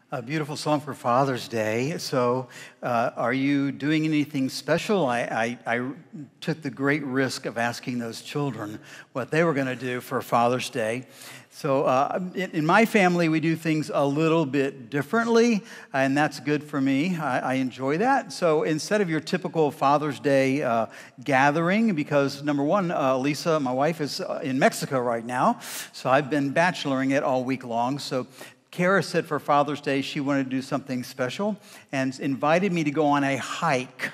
A beautiful song for Father's Day. So, are you doing anything special? I took the great risk of asking those children what they were going to do for Father's Day. So, in my family, we do things a little bit differently, and that's good for me. I enjoy that. So, instead of your typical Father's Day gathering, because number one, Lisa, my wife, is in Mexico right now, so I've been bacheloring it all week long. So, Kara said for Father's Day she wanted to do something special and invited me to go on a hike,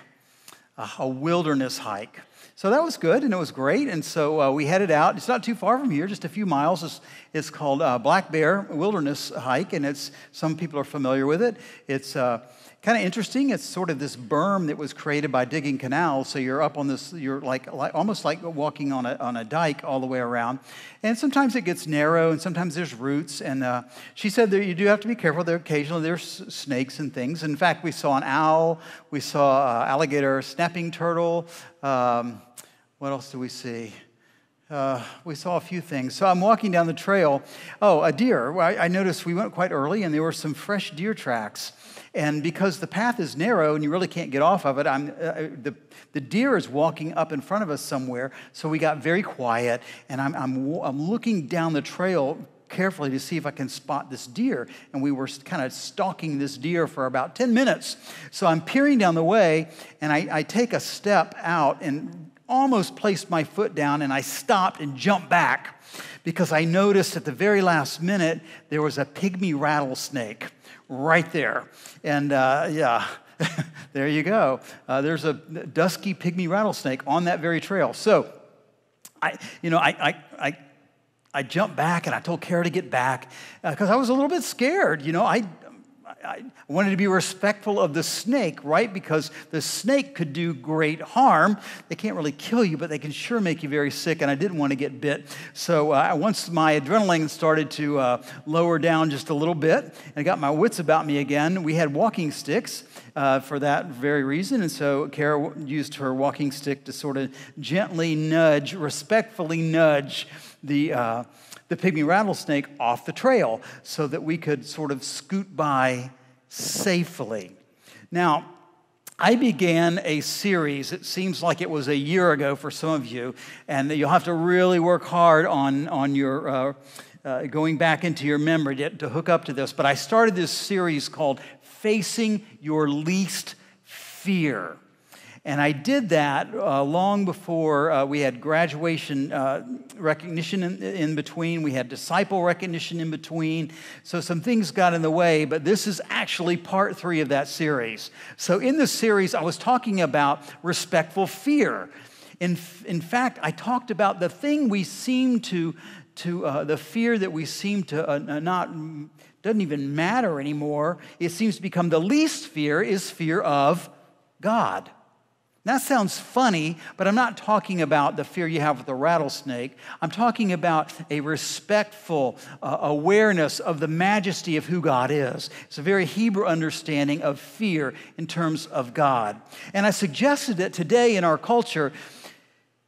a wilderness hike. So that was good, and it was great, and so we headed out. It's not too far from here, just a few miles. It's called Black Bear Wilderness Hike, and some people are familiar with it. It's kind of interesting. It's sort of this berm that was created by digging canals, so you're up on this, you're like almost like walking on a dike all the way around. And sometimes it gets narrow, and sometimes there's roots, and she said that you do have to be careful. Occasionally there's snakes and things. In fact, we saw an owl, we saw alligator, snapping turtle. What else do we see? We saw a few things. So I'm walking down the trail. Oh, a deer. I noticed we went quite early, and there were some fresh deer tracks. And because the path is narrow and you really can't get off of it, the deer is walking up in front of us somewhere. So we got very quiet, and I'm looking down the trail carefully to see if I can spot this deer. And we were kind of stalking this deer for about 10 minutes. So I'm peering down the way, and I take a step out and almost placed my foot down, and I stopped and jumped back because I noticed at the very last minute there was a pygmy rattlesnake right there. And yeah, there you go. There's a dusky pygmy rattlesnake on that very trail. So I jumped back, and I told Kara to get back because I was a little bit scared. I wanted to be respectful of the snake, right? Because the snake could do great harm. They can't really kill you, but they can sure make you very sick, and I didn't want to get bit. So once my adrenaline started to lower down just a little bit, and I got my wits about me again, we had walking sticks for that very reason. And so Kara used her walking stick to sort of gently respectfully nudge the pygmy rattlesnake off the trail so that we could sort of scoot by safely. Now, I began a series, it seems like it was a year ago for some of you, and you'll have to really work hard on your going back into your memory to hook up to this, but I started this series called Facing Your Least Fear. And I did that long before we had graduation recognition in between. We had disciple recognition in between. So some things got in the way, but this is actually part 3 of that series. So in this series, I was talking about respectful fear. In fact, I talked about the thing we seem to the fear that we seem to not, doesn't even matter anymore. It seems to become the least fear is fear of God. That sounds funny, but I'm not talking about the fear you have with a rattlesnake. I'm talking about a respectful awareness of the majesty of who God is. It's a very Hebrew understanding of fear in terms of God. And I suggested that today in our culture,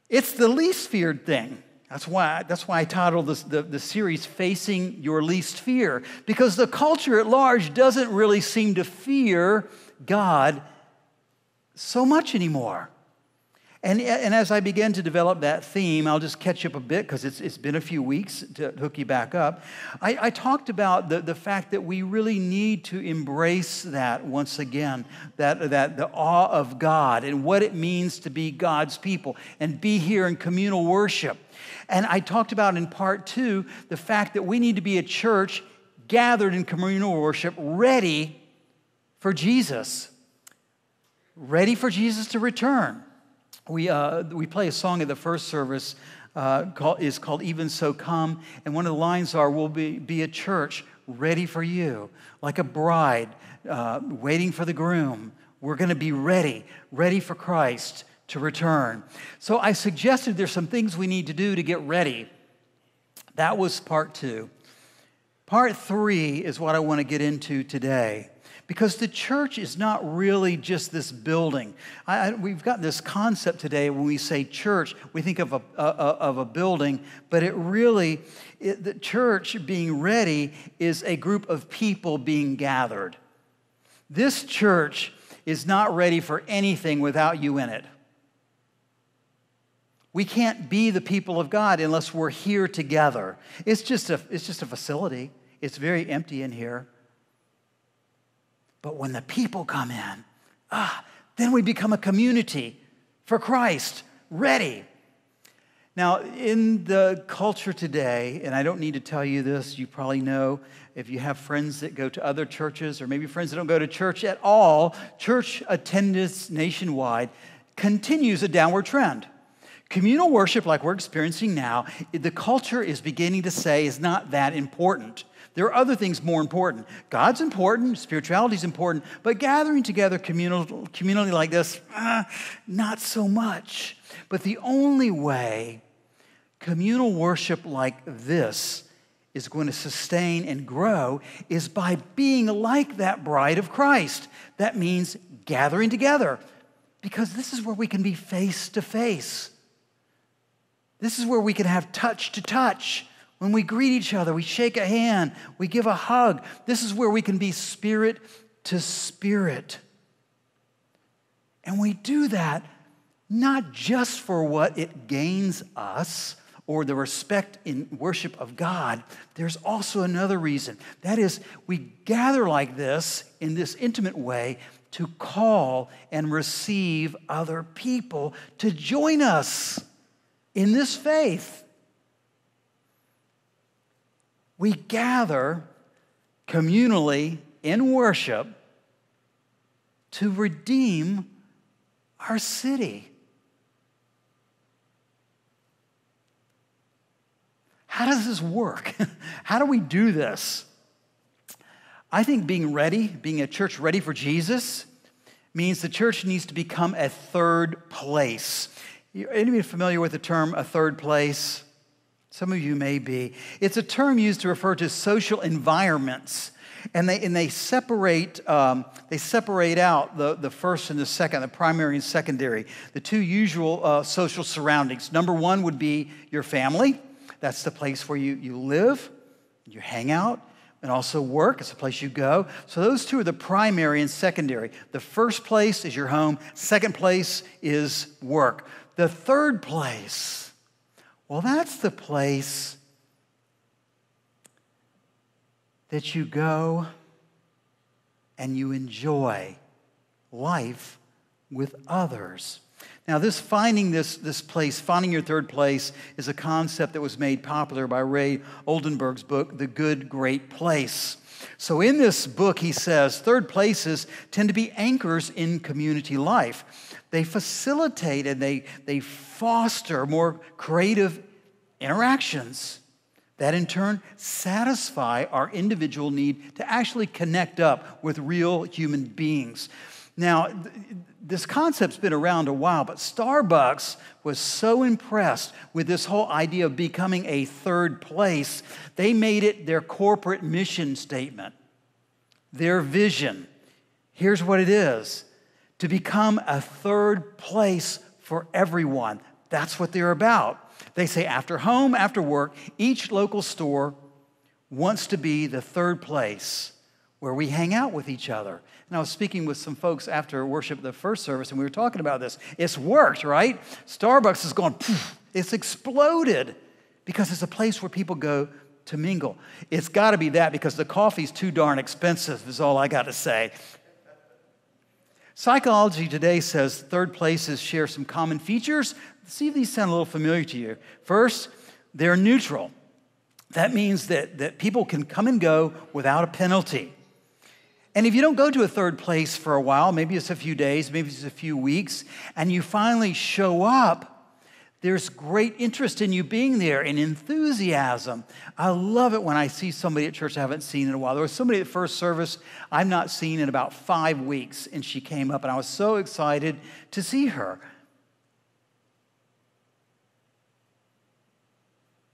it's the least feared thing. That's why I titled the series Facing Your Least Fear, because the culture at large doesn't really seem to fear God so much anymore. And as I began to develop that theme, I'll just catch up a bit because it's been a few weeks to hook you back up. I talked about the fact that we really need to embrace that once again, that the awe of God and what it means to be God's people and be here in communal worship. And I talked about in part 2 the fact that we need to be a church gathered in communal worship ready for Jesus. Ready for Jesus to return. We play a song at the first service called Even So Come, and one of the lines are, we'll be a church ready for you, like a bride waiting for the groom. We're going to be ready for Christ to return. So I suggested there's some things we need to do to get ready. That was part 2. Part 3 is what I want to get into today. Because the church is not really just this building. We've got this concept today when we say church, we think of a building, but the church being ready is a group of people being gathered. This church is not ready for anything without you in it. We can't be the people of God unless we're here together. It's just a facility. It's very empty in here. But when the people come in, then we become a community for Christ, ready. Now, in the culture today, and I don't need to tell you this, you probably know, if you have friends that go to other churches or maybe friends that don't go to church at all, church attendance nationwide continues a downward trend. Communal worship, like we're experiencing now, the culture is beginning to say is not that important. There are other things more important. God's important, spirituality is important, but gathering together communally like this, not so much. But the only way communal worship like this is going to sustain and grow is by being like that bride of Christ. That means gathering together, because this is where we can be face to face. This is where we can have touch to touch. When we greet each other, we shake a hand, we give a hug. This is where we can be spirit to spirit. And we do that not just for what it gains us or the respect in worship of God. There's also another reason. That is, we gather like this in this intimate way to call and receive other people to join us in this faith. We gather communally in worship to redeem our city. How does this work? How do we do this? I think being a church ready for Jesus, means the church needs to become a third place. Anybody familiar with the term a third place? Some of you may be. It's a term used to refer to social environments, and they separate out the first and the second, the primary and secondary, the two usual social surroundings. Number one would be your family. That's the place where you live, you hang out, and also work. It's the place you go. So those two are the primary and secondary. The first place is your home. Second place is work. The third place, well, that's the place that you go and you enjoy life with others. Now, finding this place, finding your third place, is a concept that was made popular by Ray Oldenburg's book, The Good, Great Place. So in this book, he says, third places tend to be anchors in community life. They facilitate and they foster more creative interactions that in turn satisfy our individual need to actually connect up with real human beings. Now, this concept's been around a while, but Starbucks was so impressed with this whole idea of becoming a third place, they made it their corporate mission statement, their vision. Here's what it is: to become a third place for everyone. That's what they're about. They say after home, after work, each local store wants to be the third place where we hang out with each other. And I was speaking with some folks after worship, the first service, and we were talking about this. It's worked, right? Starbucks has gone, poof, it's exploded because it's a place where people go to mingle. It's got to be that because the coffee's too darn expensive, is all I got to say. Psychology today says third places share some common features. See if these sound a little familiar to you. First, they're neutral. That means that people can come and go without a penalty. And if you don't go to a third place for a while, maybe it's a few days, maybe it's a few weeks, and you finally show up, there's great interest in you being there and enthusiasm. I love it when I see somebody at church I haven't seen in a while. There was somebody at first service I've not seen in about 5 weeks, and she came up, and I was so excited to see her.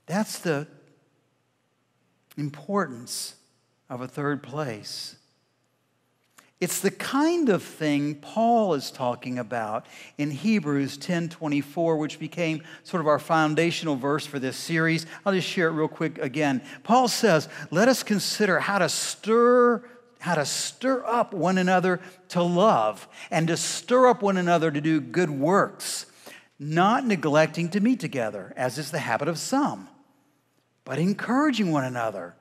That's the importance of a third place. It's the kind of thing Paul is talking about in Hebrews 10:24, which became sort of our foundational verse for this series. I'll just share it real quick again. Paul says, let us consider how to stir up one another to love and to stir up one another to do good works, not neglecting to meet together, as is the habit of some, but encouraging one another.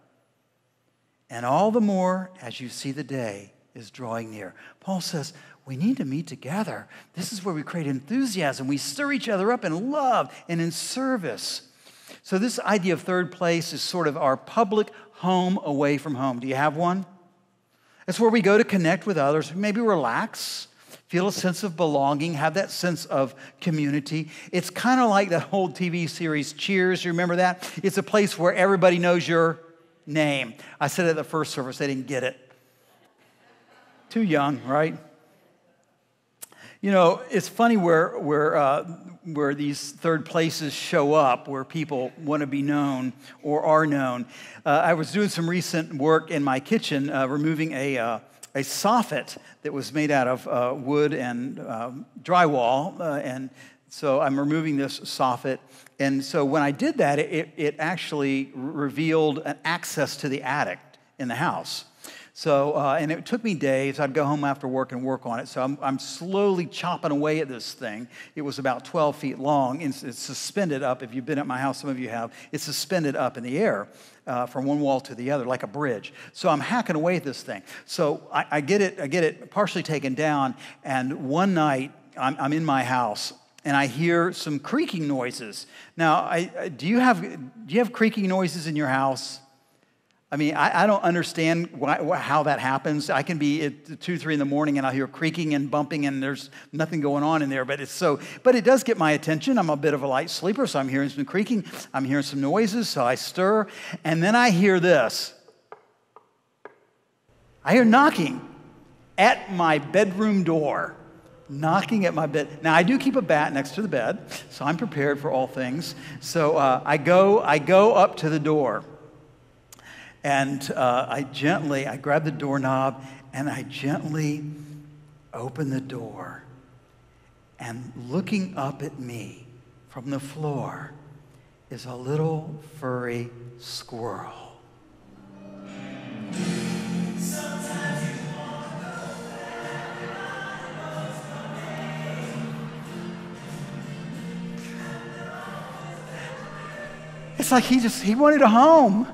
And all the more as you see the day is drawing near. Paul says, we need to meet together. This is where we create enthusiasm. We stir each other up in love and in service. So this idea of third place is sort of our public home away from home. Do you have one? It's where we go to connect with others, maybe relax, feel a sense of belonging, have that sense of community. It's kind of like that whole TV series, Cheers. You remember that? It's a place where everybody knows your name. I said it at the first service. They didn't get it. Too young, right? You know, it's funny where these third places show up, where people want to be known or are known. I was doing some recent work in my kitchen, removing a soffit that was made out of wood and drywall, and so I'm removing this soffit. And so when I did that, it actually revealed an access to the attic in the house. So, and it took me days. I'd go home after work and work on it. So I'm slowly chopping away at this thing. It was about 12 feet long. It's suspended up. If you've been at my house, some of you have. It's suspended up in the air from one wall to the other, like a bridge. So I'm hacking away at this thing. So I get it partially taken down. And one night, I'm in my house, and I hear some creaking noises. Now, do you have creaking noises in your house? I mean, I don't understand how that happens. I can be at 2, 3 in the morning and I'll hear creaking and bumping and there's nothing going on in there. But it does get my attention. I'm a bit of a light sleeper, so I'm hearing some creaking. I'm hearing some noises, so I stir. And then I hear this. I hear knocking at my bedroom door. Knocking at my bed. Now, I do keep a bat next to the bed, so I'm prepared for all things. So I go up to the door. And I grab the doorknob and I gently open the door. And looking up at me from the floor is a little furry squirrel. It's like he wanted a home.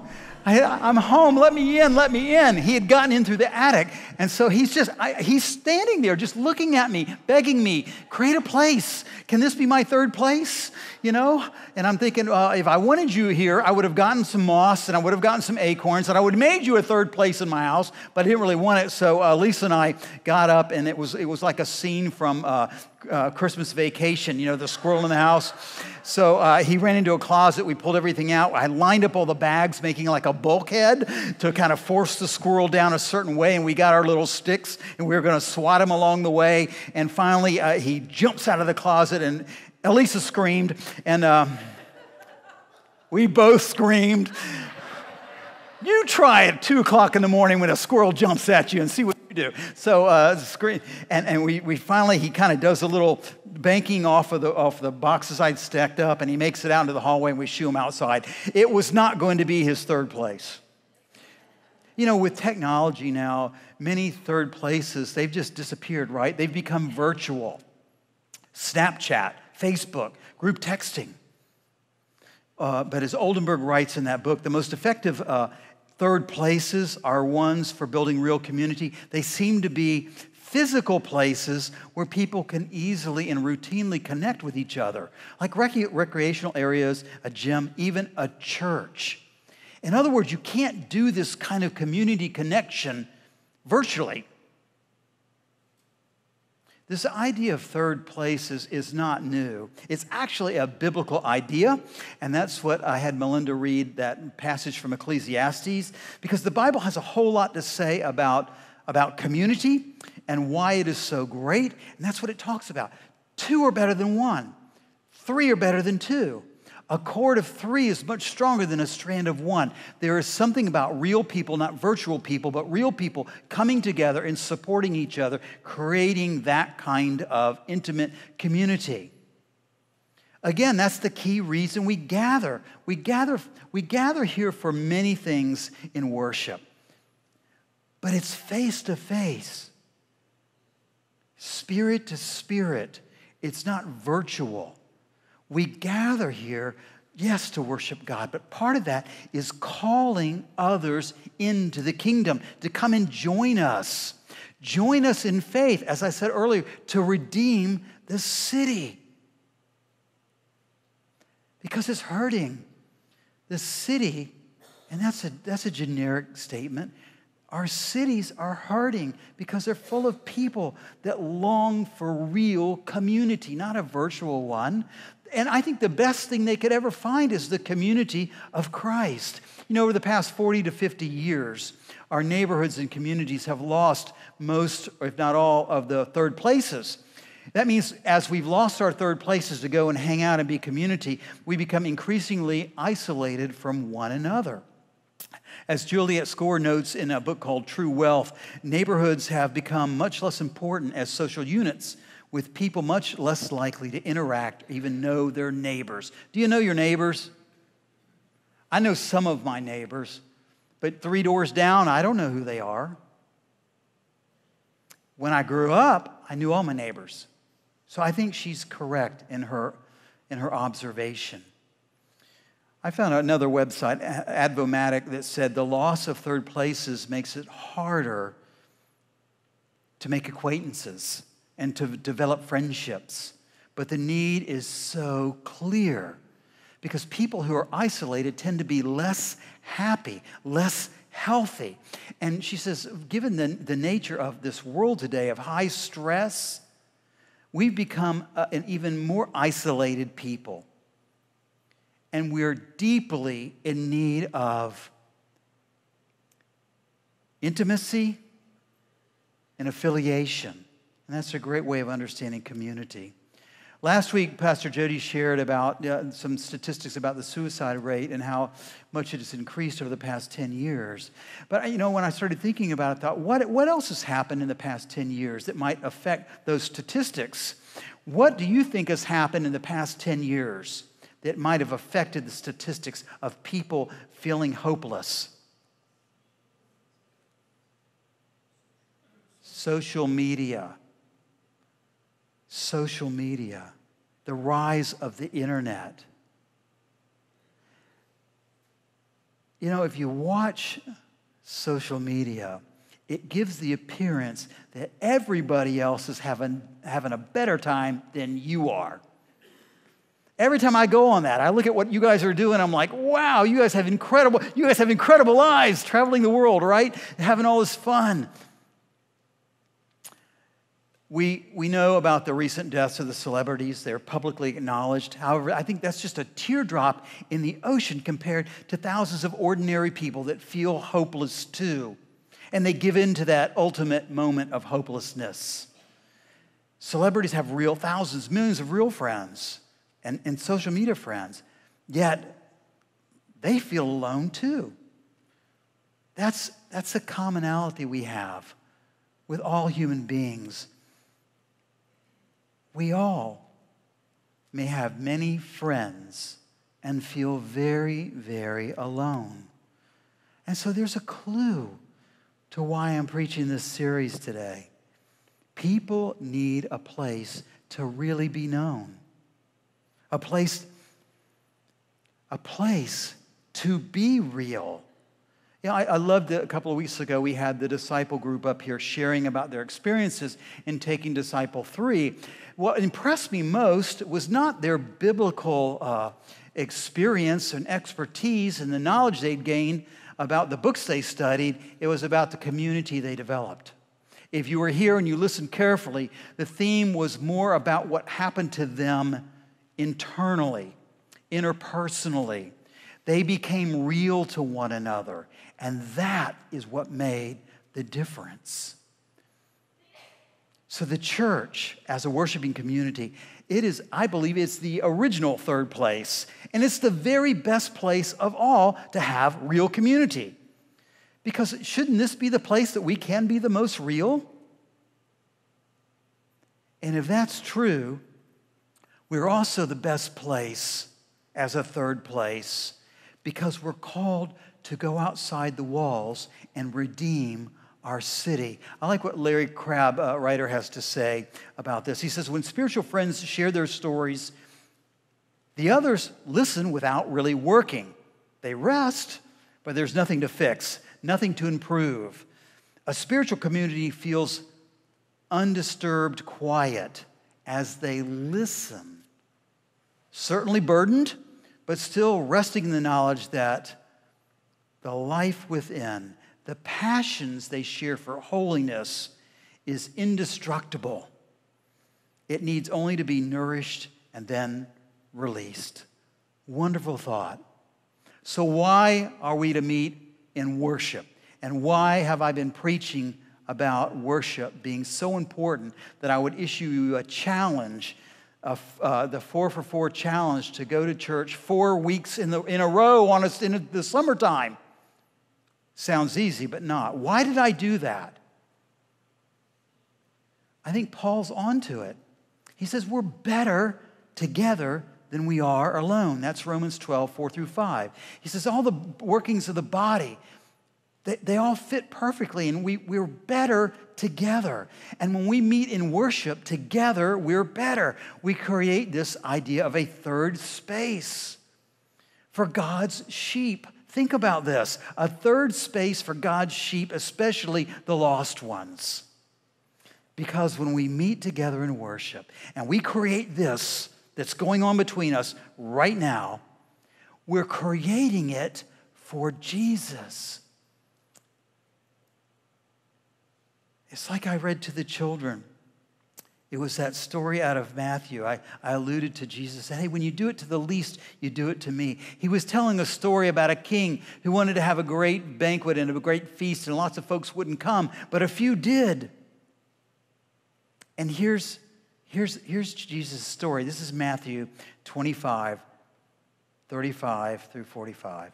I'm home, let me in. He had gotten in through the attic. And so he's standing there just looking at me, begging me, create a place. Can this be my third place? You know? And I'm thinking, if I wanted you here, I would have gotten some moss and I would have gotten some acorns and I would have made you a third place in my house, but I didn't really want it. So Lisa and I got up and it was like a scene from Christmas Vacation, you know, the squirrel in the house. So he ran into a closet. We pulled everything out. I lined up all the bags, making like a bulkhead to kind of force the squirrel down a certain way. And we got our little sticks and we were going to swat him along the way. And finally, he jumps out of the closet and Elisa screamed. And we both screamed. You try at 2 o'clock in the morning when a squirrel jumps at you and see what you do. So scream, and we finally, he kind of does a little banking off of the boxes I'd stacked up, and he makes it out into the hallway, and we shoo him outside. It was not going to be his third place. You know, with technology now, many third places, they've just disappeared, right? They've become virtual. Snapchat, Facebook, group texting. But as Oldenburg writes in that book, the most effective third places are ones for building real community. They seem to be physical places where people can easily and routinely connect with each other, like recreational areas, a gym, even a church. In other words, you can't do this kind of community connection virtually. This idea of third places is not new. It's actually a biblical idea, and that's what I had Melinda read, that passage from Ecclesiastes, because the Bible has a whole lot to say about community and why it is so great, and that's what it talks about. 2 are better than 1. 3 are better than 2. A cord of three is much stronger than a strand of one. There is something about real people, not virtual people, but real people coming together and supporting each other, creating that kind of intimate community. Again, that's the key reason we gather. We gather here for many things in worship. But it's face to face, spirit to spirit. It's not virtual. We gather here, yes, to worship God, but part of that is calling others into the kingdom to come and join us. Join us in faith, as I said earlier, to redeem the city. Because it's hurting. The city, and that's a generic statement, our cities are hurting because they're full of people that long for real community, not a virtual one. And I think the best thing they could ever find is the community of Christ. You know, over the past 40 to 50 years, our neighborhoods and communities have lost most, or if not all, of the third places. That means as we've lost our third places to go and hang out and be community, we become increasingly isolated from one another. As Juliet Score notes in a book called True Wealth, neighborhoods have become much less important as social units, with people much less likely to interact or even know their neighbors. Do you know your neighbors? I know some of my neighbors, but 3 doors down, I don't know who they are. When I grew up, I knew all my neighbors. So I think she's correct in her observation. I found another website, Advomatic, that said the loss of third places makes it harder to make acquaintances and to develop friendships. But the need is so clear because people who are isolated tend to be less happy, less healthy. And she says, given the nature of this world today of high stress, we've become an even more isolated people. And we're deeply in need of intimacy and affiliation. And that's a great way of understanding community. Last week, Pastor Jody shared about some statistics about the suicide rate and how much it has increased over the past 10 years. But, you know, when I started thinking about it, I thought, what else has happened in the past 10 years that might affect those statistics? What do you think has happened in the past 10 years that might have affected the statistics of people feeling hopeless? Social media, the rise of the internet. You know, if you watch social media, it gives the appearance that everybody else is having a better time than you are. Every time I go on that, I look at what you guys are doing, I'm like, wow, you guys have incredible lives, traveling the world, right? Having all this fun. We know about the recent deaths of the celebrities. They're publicly acknowledged. However, I think that's just a teardrop in the ocean compared to thousands of ordinary people that feel hopeless too. And they give in to that ultimate moment of hopelessness. Celebrities have thousands, millions of real friends and social media friends, yet they feel alone too. That's a commonality we have with all human beings. We all may have many friends and feel very, very alone. And so there's a clue to why I'm preaching this series today. People need a place to really be known. A place to be real. You know, I loved that a couple of weeks ago we had the disciple group up here sharing about their experiences in taking Disciple 3. What impressed me most was not their biblical experience and expertise and the knowledge they'd gained about the books they studied. It was about the community they developed. If you were here and you listened carefully, the theme was more about what happened to them internally, interpersonally. They became real to one another, and that is what made the difference. So the church, as a worshiping community, I believe it's the original third place. And it's the very best place of all to have real community. Because shouldn't this be the place that we can be the most real? And if that's true, we're also the best place as a third place because we're called to go outside the walls and redeem our city. I like what Larry Crabb, writer, has to say about this. He says, when spiritual friends share their stories, the others listen without really working. They rest, but there's nothing to fix, nothing to improve. A spiritual community feels undisturbed quiet as they listen. Certainly burdened, but still resting in the knowledge that the life within, the passions they share for holiness is indestructible. It needs only to be nourished and then released. Wonderful thought. So why are we to meet in worship? And why have I been preaching about worship being so important that I would issue you a challenge, the 4 for 4 challenge, to go to church 4 weeks in a row in the summertime? Sounds easy, but not. Why did I do that? I think Paul's onto it. He says we're better together than we are alone. That's Romans 12, 4 through 5. He says all the workings of the body, they all fit perfectly, and we're better together. And when we meet in worship together, we're better. We create this idea of a third space for God's sheep. Think about this, a third space for God's sheep, especially the lost ones. Because when we meet together in worship and we create this that's going on between us right now, we're creating it for Jesus. It's like I read to the children. It was that story out of Matthew. I alluded to Jesus. Hey, when you do it to the least, you do it to me. He was telling a story about a king who wanted to have a great banquet and a great feast, and lots of folks wouldn't come, but a few did. And here's Jesus' story. This is Matthew 25, 35 through 45.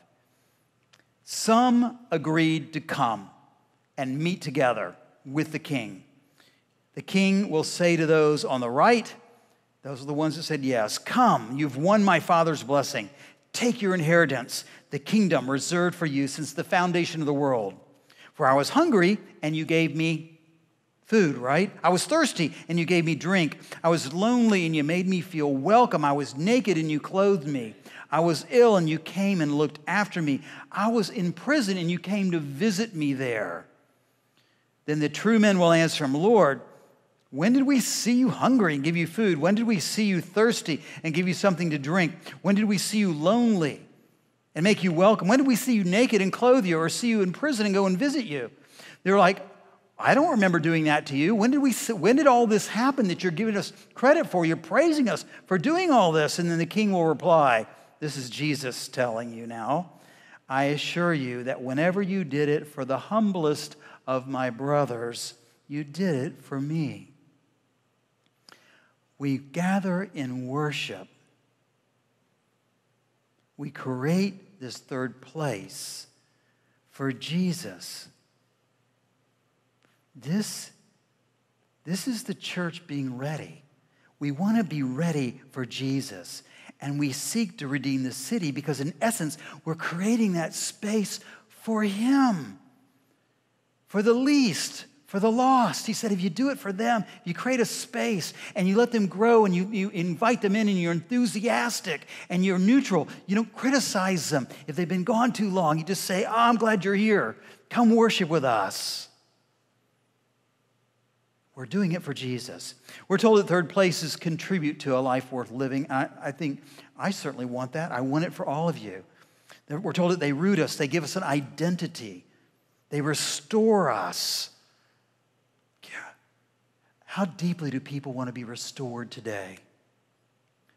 Some agreed to come and meet together with the king. The king will say to those on the right, those are the ones that said yes, come, you've won my Father's blessing. Take your inheritance, the kingdom reserved for you since the foundation of the world. For I was hungry, and you gave me food, right? I was thirsty, and you gave me drink. I was lonely, and you made me feel welcome. I was naked, and you clothed me. I was ill, and you came and looked after me. I was in prison, and you came to visit me there. Then the true men will answer him, Lord, when did we see you hungry and give you food? When did we see you thirsty and give you something to drink? When did we see you lonely and make you welcome? When did we see you naked and clothe you, or see you in prison and go and visit you? They're like, I don't remember doing that to you. When did all this happen that you're giving us credit for? You're praising us for doing all this. And then the king will reply, this is Jesus telling you now, I assure you that whenever you did it for the humblest of my brothers, you did it for me. We gather in worship. We create this third place for Jesus. This is the church being ready. We want to be ready for Jesus. And we seek to redeem the city because, in essence, we're creating that space for Him. For the least, for the lost. He said, if you do it for them, you create a space and you let them grow and you invite them in and you're enthusiastic and you're neutral. You don't criticize them. If they've been gone too long, you just say, I'm glad you're here. Come worship with us. We're doing it for Jesus. We're told that third places contribute to a life worth living. I think I certainly want that. I want it for all of you. We're told that they root us. They give us an identity. They restore us. How deeply do people want to be restored today?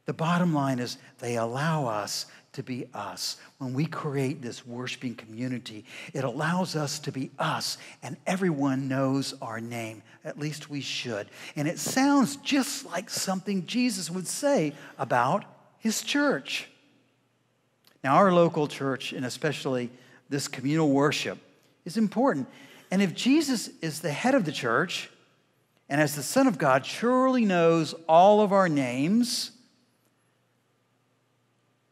The bottom line is they allow us to be us. When we create this worshiping community, it allows us to be us, and everyone knows our name. At least we should. And it sounds just like something Jesus would say about his church. Now, our local church, and especially this communal worship, is important. And if Jesus is the head of the church, and as the Son of God surely knows all of our names,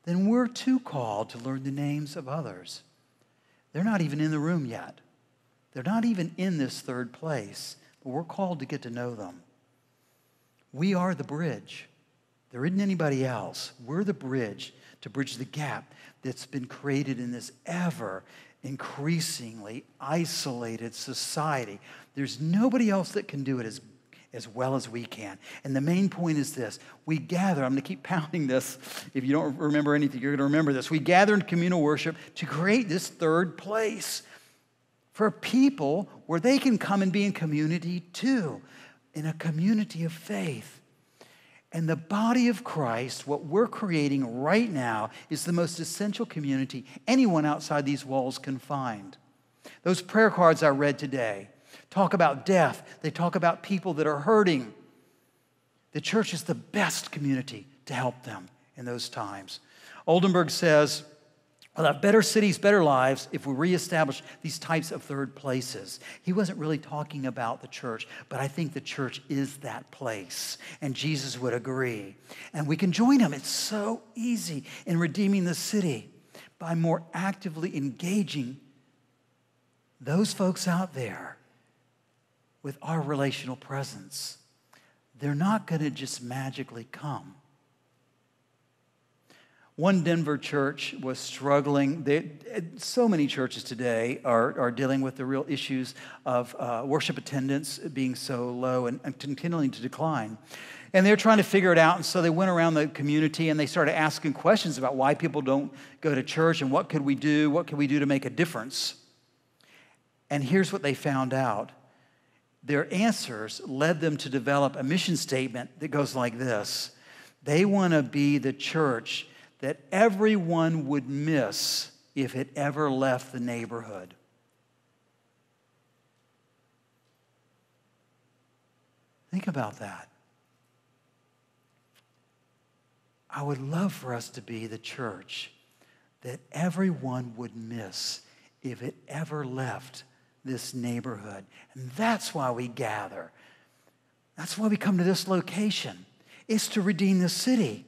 then we're too called to learn the names of others. They're not even in the room yet. They're not even in this third place, but we're called to get to know them. We are the bridge. There isn't anybody else. We're the bridge to bridge the gap that's been created in this ever increasingly isolated society. There's nobody else that can do it as well as we can. And the main point is this. We gather, I'm going to keep pounding this. If you don't remember anything, you're going to remember this. We gather in communal worship to create this third place for people where they can come and be in community too, in a community of faith. And the body of Christ, what we're creating right now, is the most essential community anyone outside these walls can find. Those prayer cards I read today talk about death. They talk about people that are hurting. The church is the best community to help them in those times. Oldenburg says, we'll have better cities, better lives if we reestablish these types of third places. He wasn't really talking about the church, but I think the church is that place, and Jesus would agree. And we can join him. It's so easy in redeeming the city by more actively engaging those folks out there with our relational presence. They're not going to just magically come. One Denver church was struggling. So many churches today are dealing with the real issues of worship attendance being so low and continuing to decline. And they're trying to figure it out, and so they went around the community and they started asking questions about why people don't go to church and what could we do to make a difference. And here's what they found out. Their answers led them to develop a mission statement that goes like this. They want to be the church that everyone would miss if it ever left the neighborhood. Think about that. I would love for us to be the church that everyone would miss if it ever left this neighborhood. And that's why we gather. That's why we come to this location. It's to redeem the city.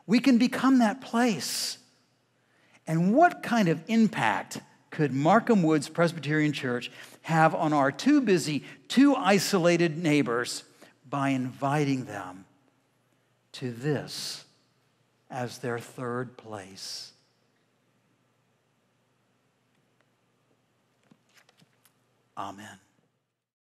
We can become that place. And what kind of impact could Markham Woods Presbyterian Church have on our too busy, too isolated neighbors by inviting them to this as their third place? Amen.